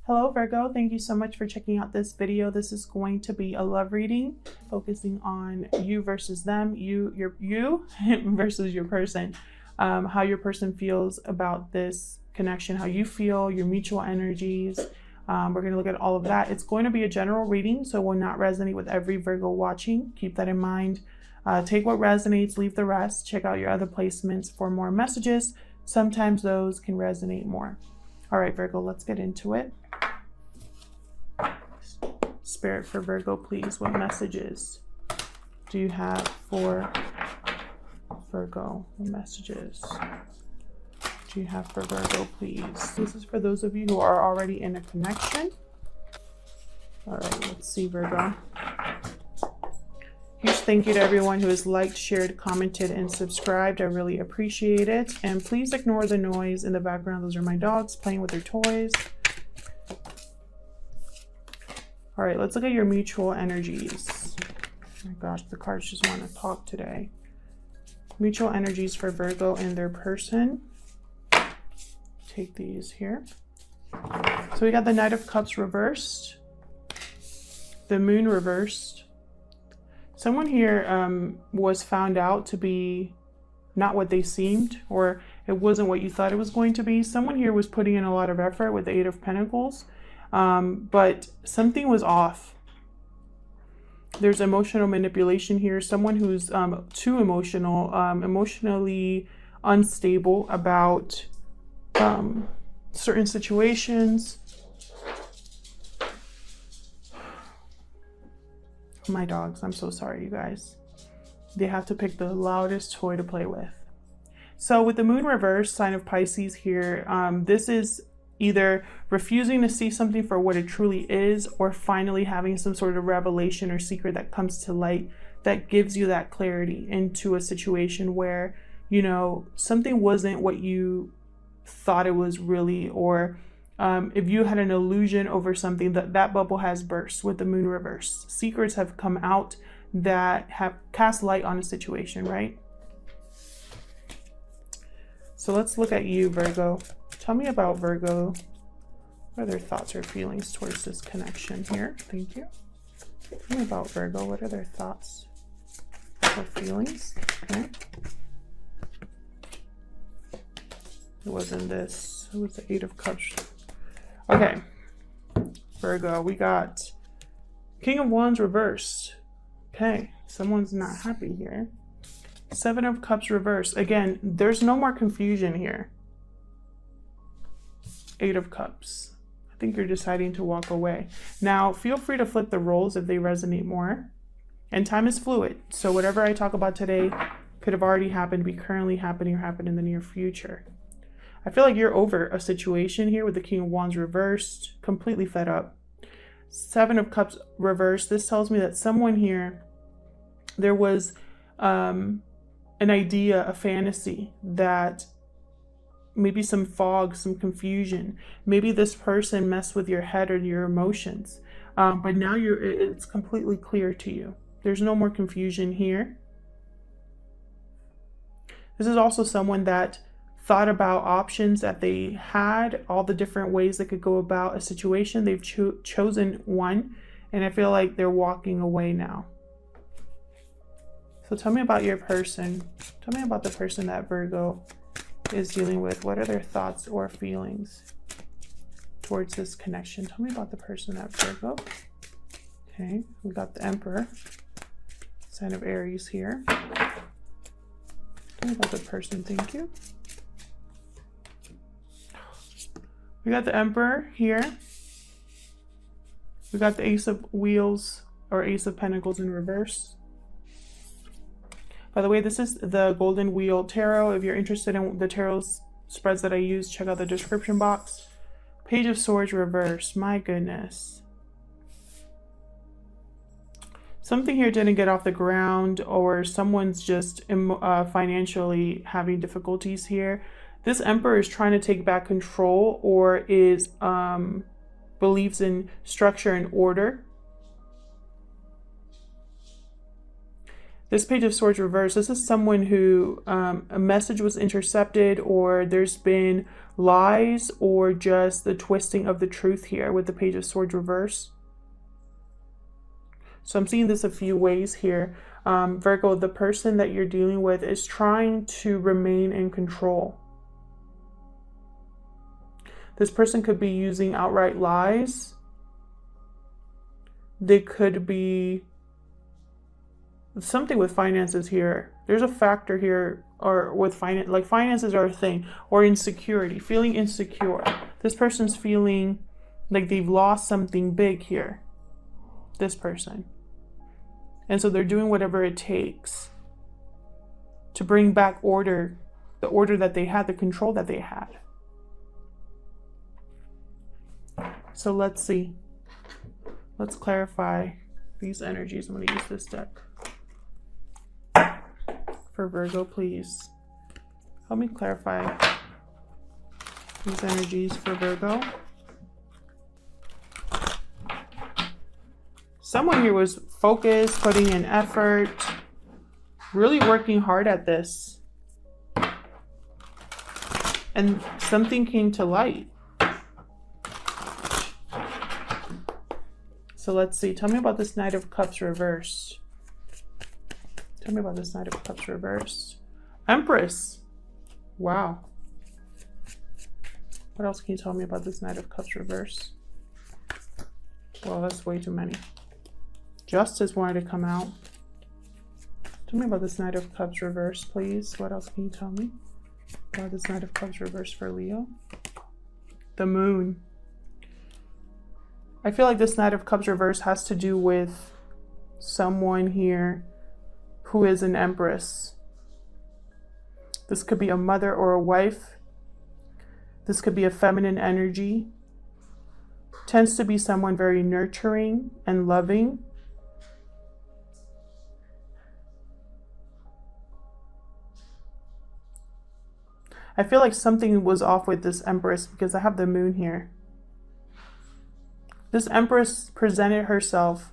Hello Virgo, thank you so much for checking out this video. This is going to be a love reading focusing on you versus them, you versus your person, how your person feels about this connection, how you feel, your mutual energies. We're going to look at all of that. It's going to be a general reading, so it will not resonate with every Virgo watching. Keep that in mind. Take what resonates, leave the rest. Check out your other placements for more messages. Sometimes those can resonate more. All right, Virgo, let's get into it. Spirit for Virgo, please. What messages do you have for Virgo? What messages do you have for Virgo, please? This is for those of you who are already in a connection. All right, let's see, Virgo. Huge thank you to everyone who has liked, shared, commented, and subscribed. I really appreciate it. And please ignore the noise in the background. Those are my dogs playing with their toys. All right, let's look at your mutual energies. Oh my gosh, the cards just want to talk today. Mutual energies for Virgo and their person. Take these here. So we got the Knight of Cups reversed. The Moon reversed. Someone here was found out to be not what they seemed, or it wasn't what you thought it was going to be. Someone here was putting in a lot of effort with the Eight of Pentacles. But something was off. There's emotional manipulation here. Someone who's too emotional, emotionally unstable about certain situations. My dogs, I'm so sorry, you guys. They have to pick the loudest toy to play with. So with the Moon reverse, sign of Pisces here, this is either refusing to see something for what it truly is, or finally having some sort of revelation or secret that comes to light that gives you that clarity into a situation where, you know, something wasn't what you thought it was really, or if you had an illusion over something, that bubble has burst with the Moon reverse. Secrets have come out that have cast light on a situation, right? So let's look at you, Virgo. Tell me about Virgo. What are their thoughts or feelings towards this connection here? Thank you. Tell me about Virgo. What are their thoughts or feelings? Okay. It wasn't this. It was the Eight of Cups. Okay. Virgo, we got King of Wands reversed. Okay. Someone's not happy here. Seven of Cups reversed. Again, there's no more confusion here. Eight of Cups. I think you're deciding to walk away. Now, feel free to flip the roles if they resonate more. And time is fluid. So whatever I talk about today could have already happened, be currently happening, or happen in the near future. I feel like you're over a situation here with the King of Wands reversed, completely fed up. Seven of Cups reversed. This tells me that someone here, there was an idea, a fantasy that maybe some fog, some confusion. Maybe this person messed with your head or your emotions. But now it's completely clear to you. There's no more confusion here. This is also someone that thought about options that they had, all the different ways they could go about a situation. They've chosen one, and I feel like they're walking away now. So tell me about your person. Tell me about the person that Virgo is dealing with. What are their thoughts or feelings towards this connection? Tell me about the person at Virgo. Okay, we got the Emperor, sign of Aries here. Tell me about the person. Thank you. We got the Emperor here. We got the Ace of Wheels or Ace of Pentacles in reverse. By the way, this is the Golden Wheel Tarot. If you're interested in the tarot spreads that I use, check out the description box. Page of Swords reverse. My goodness. Something here didn't get off the ground, or someone's just financially having difficulties here. This Emperor is trying to take back control, or is believes in structure and order. This Page of Swords reverse, this is someone who a message was intercepted, or there's been lies or just the twisting of the truth here with the Page of Swords reverse. So I'm seeing this a few ways here. Virgo, the person that you're dealing with is trying to remain in control. This person could be using outright lies. They could be something with finances here. There's a factor here, or with finance, like finances are a thing, or insecurity, feeling insecure. This person's feeling like they've lost something big here. This person. And so they're doing whatever it takes to bring back order, the order that they had, the control that they had. So let's see. Let's clarify these energies. I'm going to use this deck. For Virgo, please. Help me clarify these energies for Virgo. Someone here was focused, putting in effort, really working hard at this. And something came to light. So let's see. Tell me about this Knight of Cups reversed. Tell me about this Knight of Cups reversed. Empress. Wow. What else can you tell me about this Knight of Cups reversed? Well, that's way too many. Justice wanted to come out. Tell me about this Knight of Cups reversed, please. What else can you tell me about this Knight of Cups reversed for Leo? The Moon. I feel like this Knight of Cups reversed has to do with someone here who is an Empress. This could be a mother or a wife. This could be a feminine energy. Tends to be someone very nurturing and loving. I feel like something was off with this Empress because I have the Moon here. This Empress presented herself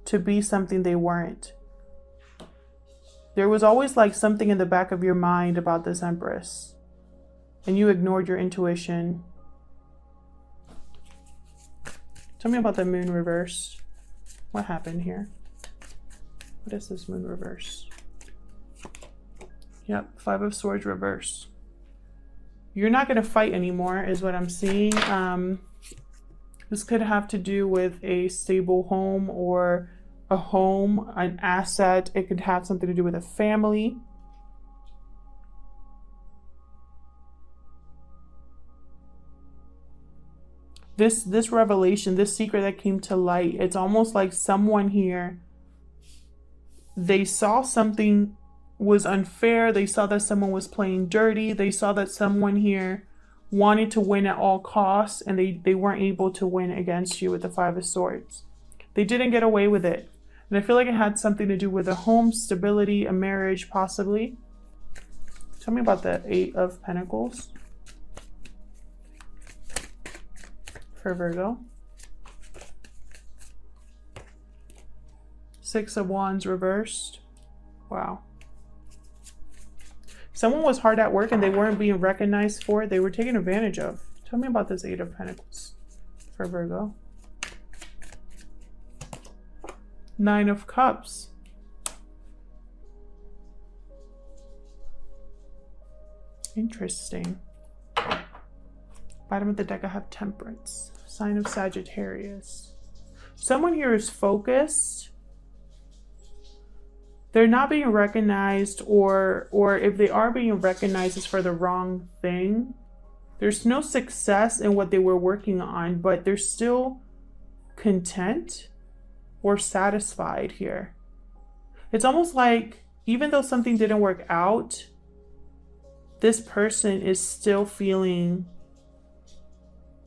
to be something they weren't. There was always like something in the back of your mind about this Empress, and you ignored your intuition. Tell me about the Moon reverse. What happened here? What is this Moon reverse? Yep, Five of Swords reverse. You're not going to fight anymore is what I'm seeing. This could have to do with a stable home or a home, an asset. It could have something to do with a family. This revelation, this secret that came to light, it's almost like someone here, they saw something was unfair. They saw that someone was playing dirty. They saw that someone here wanted to win at all costs, and they weren't able to win against you with the Five of Swords. They didn't get away with it. And I feel like it had something to do with a home, stability, a marriage, possibly. Tell me about the Eight of Pentacles for Virgo. Six of Wands reversed. Wow. Someone was hard at work and they weren't being recognized for it. They were taken advantage of. Tell me about this Eight of Pentacles for Virgo. Nine of Cups. Interesting. Bottom of the deck, I have Temperance. Sign of Sagittarius. Someone here is focused. They're not being recognized, or if they are being recognized, it's for the wrong thing. There's no success in what they were working on, but they're still content or satisfied here. It's almost like even though something didn't work out, this person is still feeling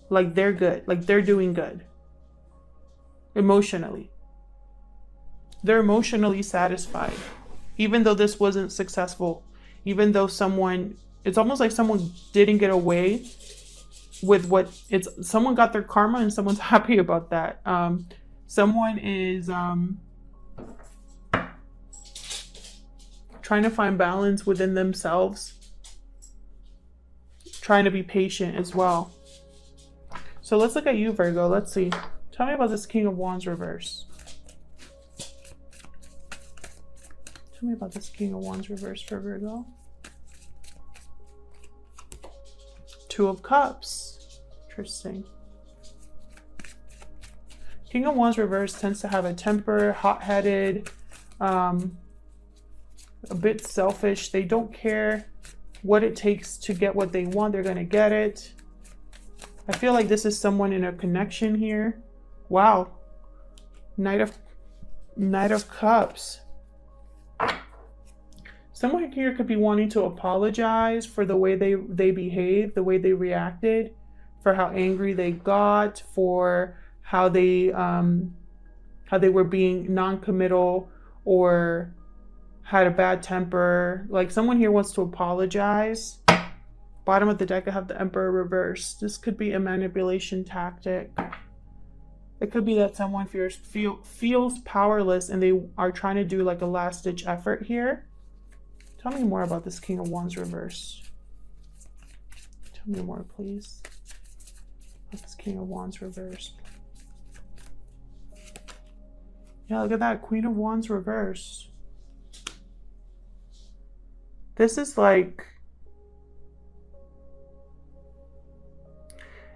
like they're good, like they're doing good emotionally. They're emotionally satisfied, even though this wasn't successful, even though it's almost like someone didn't get away with someone got their karma and someone's happy about that. Someone is trying to find balance within themselves trying to be patient as well. So let's look at you, Virgo. Let's see. Tell me about this King of Wands reverse. Tell me about this King of Wands reverse for Virgo. Two of Cups. Interesting. King of Wands reverse tends to have a temper, hot-headed, a bit selfish. They don't care what it takes to get what they want. They're going to get it. I feel like this is someone in a connection here. Wow. Knight of Cups. Someone here could be wanting to apologize for the way they behaved, the way they reacted, for how angry they got, for how they were being non-committal or had a bad temper. Like someone here wants to apologize. Bottom of the deck, I have the Emperor reverse. This could be a manipulation tactic. It could be that someone feels powerless and they are trying to do like a last-ditch effort here. Tell me more about this King of Wands reverse. Tell me more, please. About this King of Wands reverse. Yeah, look at that. Queen of Wands reverse. This is like...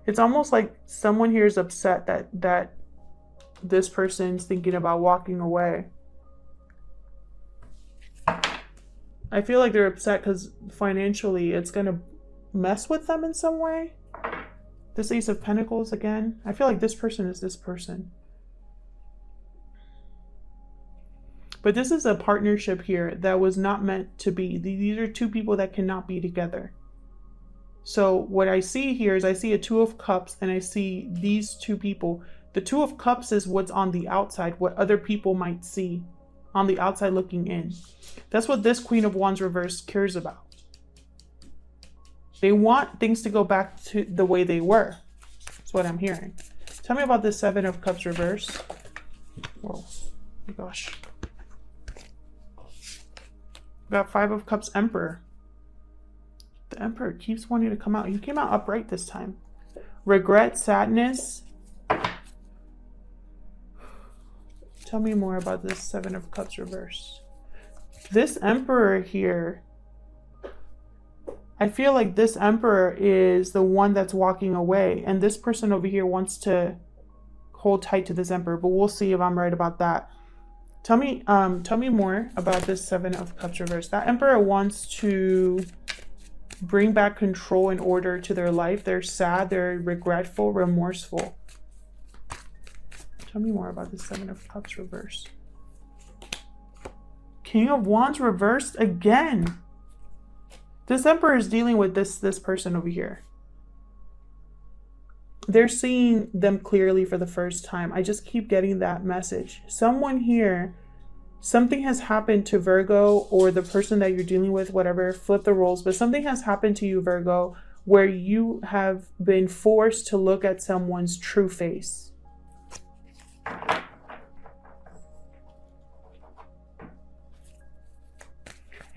It's almost like someone here is upset that this person's thinking about walking away. I feel like they're upset because financially it's going to mess with them in some way. This Ace of Pentacles again. I feel like this person is this person. But this is a partnership here that was not meant to be. These are two people that cannot be together. So what I see here is I see a Two of Cups and I see these two people. The Two of Cups is what's on the outside, what other people might see on the outside looking in. That's what this Queen of Wands reverse cares about. They want things to go back to the way they were. That's what I'm hearing. Tell me about this Seven of Cups reverse. Whoa, my gosh. We got Five of Cups Emperor. The Emperor keeps wanting to come out. You came out upright this time. Regret, sadness. Tell me more about this Seven of Cups reverse. This Emperor here, I feel like this Emperor is the one that's walking away. And this person over here wants to hold tight to this Emperor. But we'll see if I'm right about that. Tell me more about this Seven of Cups reverse. That Emperor wants to bring back control and order to their life. They're sad, they're regretful, remorseful. Tell me more about the Seven of Cups reverse. King of Wands reversed again. This Emperor is dealing with this person over here. They're seeing them clearly for the first time. I just keep getting that message. Someone here, something has happened to Virgo or the person that you're dealing with, whatever, flip the roles, but something has happened to you, Virgo, where you have been forced to look at someone's true face.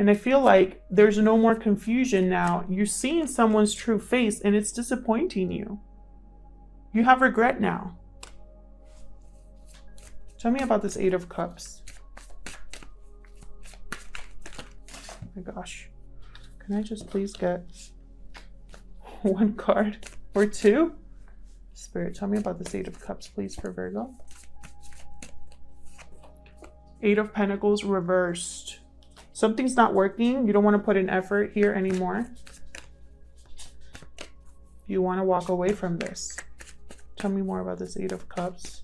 And I feel like there's no more confusion now. You're seeing someone's true face and it's disappointing you. You have regret now. Tell me about this Eight of Cups. Oh my gosh. Can I just please get one card or two? Spirit, tell me about this Eight of Cups, please, for Virgo. Eight of Pentacles reversed. Something's not working. You don't want to put in effort here anymore. You want to walk away from this. Tell me more about this Eight of Cups.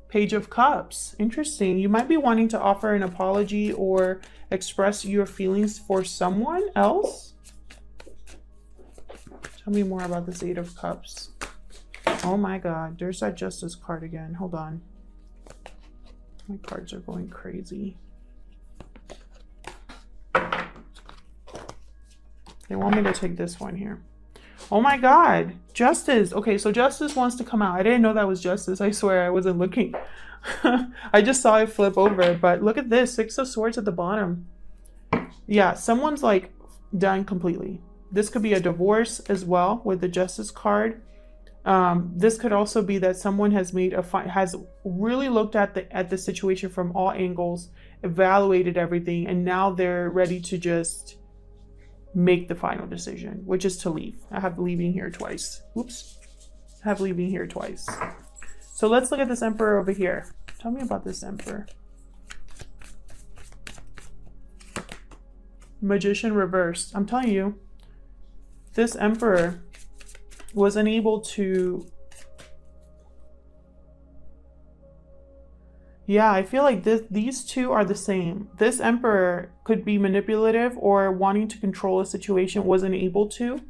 Page of Cups. Interesting. You might be wanting to offer an apology or express your feelings for someone else. Tell me more about this Eight of Cups. Oh my God. There's that Justice card again. Hold on. My cards are going crazy. They want me to take this one here. Oh my God, Justice. Okay, so Justice wants to come out. I didn't know that was Justice. I swear I wasn't looking. I just saw it flip over, but look at this, Six of Swords at the bottom. Yeah, someone's like done completely. This could be a divorce as well with the Justice card. This could also be that someone has made has really looked at the situation from all angles, evaluated everything, and now they're ready to just make the final decision, which is to leave. I have leaving here twice. Oops. I have leaving here twice. So let's look at this Emperor over here. Tell me about this Emperor. Magician reversed. I'm telling you, this Emperor was unable to... Yeah, I feel like these two are the same. This Emperor could be manipulative or wanting to control a situation, wasn't able to.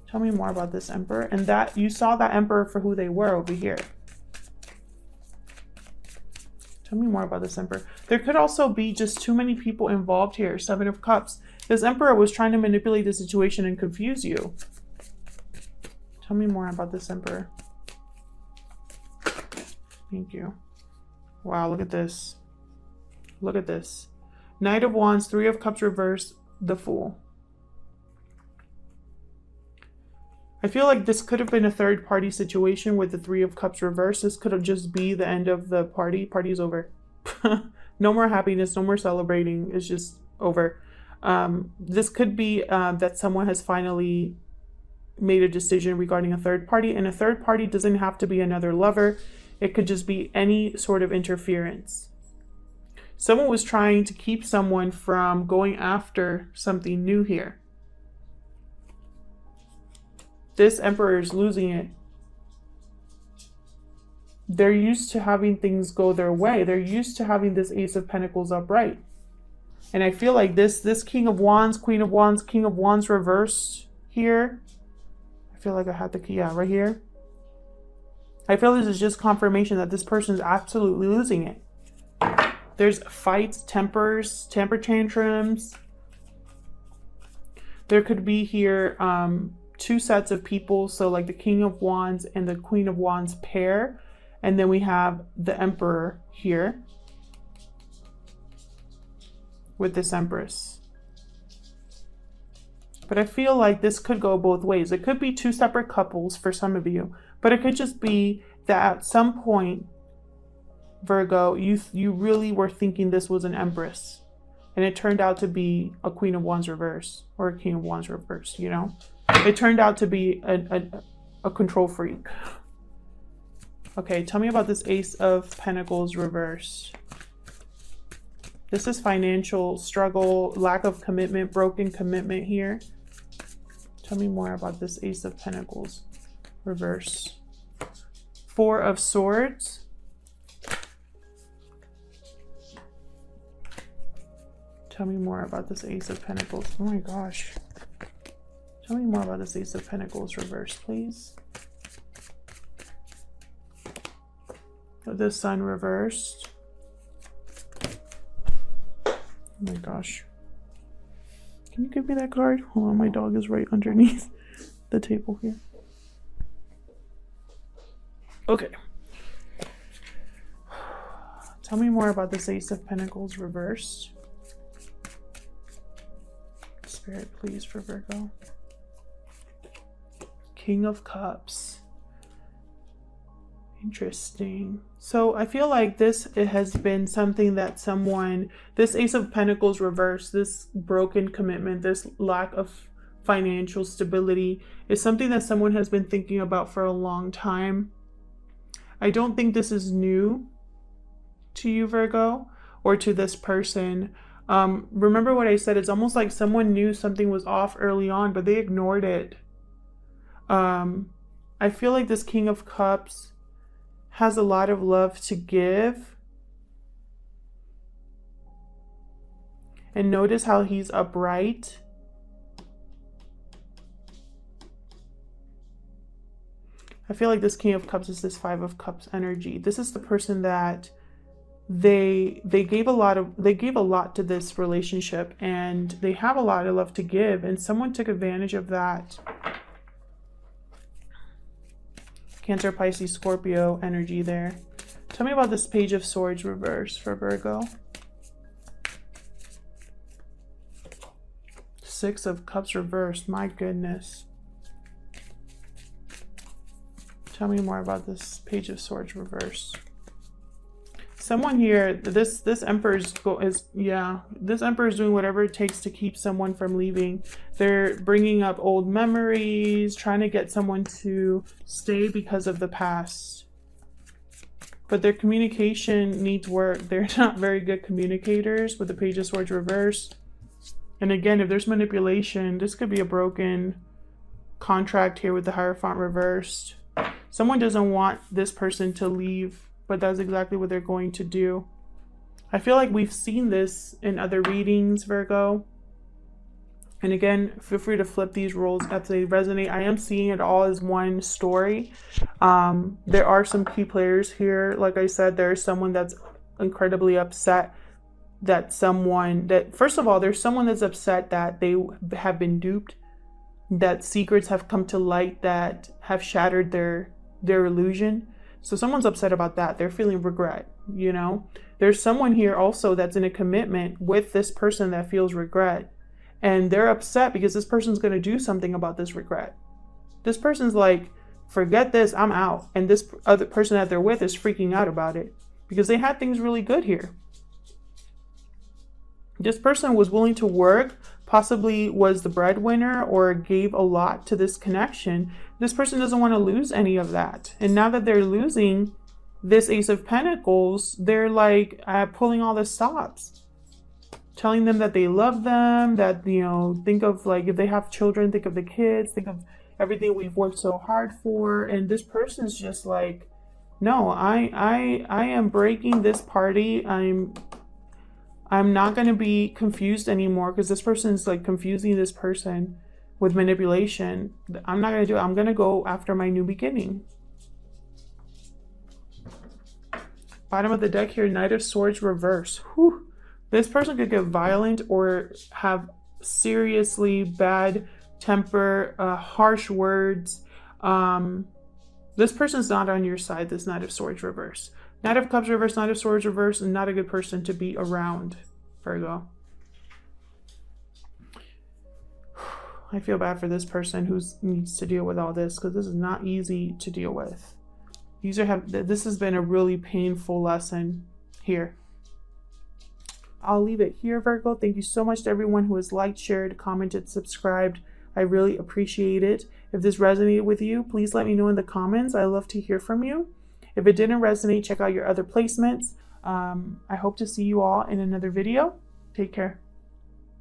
Tell me more about this Emperor. And that you saw that Emperor for who they were over here. Tell me more about this Emperor. There could also be just too many people involved here. Seven of Cups. This Emperor was trying to manipulate the situation and confuse you. Tell me more about this Emperor. Thank you. Wow, look at this. Look at this. Knight of Wands, Three of Cups reversed, the Fool. I feel like this could have been a third party situation with the Three of Cups reversed. This could have just be the end of the party. Party's over. No more happiness, no more celebrating. It's just over. This could be that someone has finally made a decision regarding a third party, and a third party doesn't have to be another lover. It could just be any sort of interference. Someone was trying to keep someone from going after something new here. This Emperor is losing it. They're used to having things go their way. They're used to having this Ace of Pentacles upright. And I feel like this King of Wands, Queen of Wands, King of Wands reversed here. I feel like I had the key, yeah, right here. I feel this is just confirmation that this person is absolutely losing it. There's fights, temper tantrums. There could be here two sets of people. So like the King of Wands and the Queen of Wands pair. And then we have the Emperor here with this Empress. But I feel like this could go both ways. It could be two separate couples for some of you, but it could just be that at some point, Virgo, you really were thinking this was an Empress, and it turned out to be a Queen of Wands reverse or a King of Wands reverse, you know? It turned out to be a control freak. Okay, tell me about this Ace of Pentacles reverse. This is financial struggle, lack of commitment, broken commitment here. Tell me more about this Ace of Pentacles reverse. Four of Swords. Tell me more about this Ace of Pentacles. Oh my gosh. Tell me more about this Ace of Pentacles reverse, please. The Sun reversed. Oh my gosh. Can you give me that card? Hold on, my dog is right underneath the table here. Okay. Tell me more about this Ace of Pentacles reversed. Spirit, please, for Virgo. King of Cups. Interesting. So I feel like it has been something that this Ace of Pentacles reverse, this broken commitment, this lack of financial stability is something that someone has been thinking about for a long time. I don't think this is new to you, Virgo, or to this person. Remember what I said, it's almost like someone knew something was off early on, but they ignored it. I feel like this King of Cups has a lot of love to give. And notice how he's upright. I feel like this King of Cups is this Five of Cups energy. This is the person that they gave a lot to this relationship, and they have a lot of love to give, and someone took advantage of that. Cancer, Pisces, Scorpio energy there. Tell me about this Page of Swords reverse for Virgo. Six of Cups reversed. My goodness. Tell me more about this Page of Swords reversed. Someone here, this Emperor is this Emperor is doing whatever it takes to keep someone from leaving. They're bringing up old memories, trying to get someone to stay because of the past. But their communication needs work. They're not very good communicators with the Page of Swords reversed. And again, if there's manipulation, this could be a broken contract here with the Hierophant reversed. Someone doesn't want this person to leave, but that's exactly what they're going to do. I feel like we've seen this in other readings, Virgo. And again, feel free to flip these roles if they resonate. I am seeing it all as one story. There are some key players here. Like I said, there's someone that's incredibly upset that first of all, there's someone that's upset that they have been duped, that secrets have come to light that have shattered their illusion. So someone's upset about that. They're feeling regret, you know. There's someone here also that's in a commitment with this person that feels regret. And they're upset because this person's going to do something about this regret. This person's like, forget this, I'm out. And this other person that they're with is freaking out about it because they had things really good here. This person was willing to work, possibly was the breadwinner or gave a lot to this connection. This person doesn't want to lose any of that. And now that they're losing this Ace of Pentacles, they're like pulling all the stops. Telling them that they love them, that, you know, think of like if they have children, think of the kids, think of everything we've worked so hard for. And this person's just like, no, I am breaking this party. I'm not going to be confused anymore because this person is like confusing this person with manipulation. I'm not going to do it. I'm going to go after my new beginning. Bottom of the deck here, Knight of Swords reverse. Whew. This person could get violent or have seriously bad temper, harsh words. This person's not on your side, this Knight of Swords reverse. Knight of Cups reverse, Knight of Swords reverse, and not a good person to be around, Virgo. I feel bad for this person who needs to deal with all this because this is not easy to deal with. This has been a really painful lesson here. I'll leave it here, Virgo. Thank you so much to everyone who has liked, shared, commented, subscribed. I really appreciate it. If this resonated with you, please let me know in the comments. I love to hear from you. If it didn't resonate, check out your other placements. I hope to see you all in another video. Take care.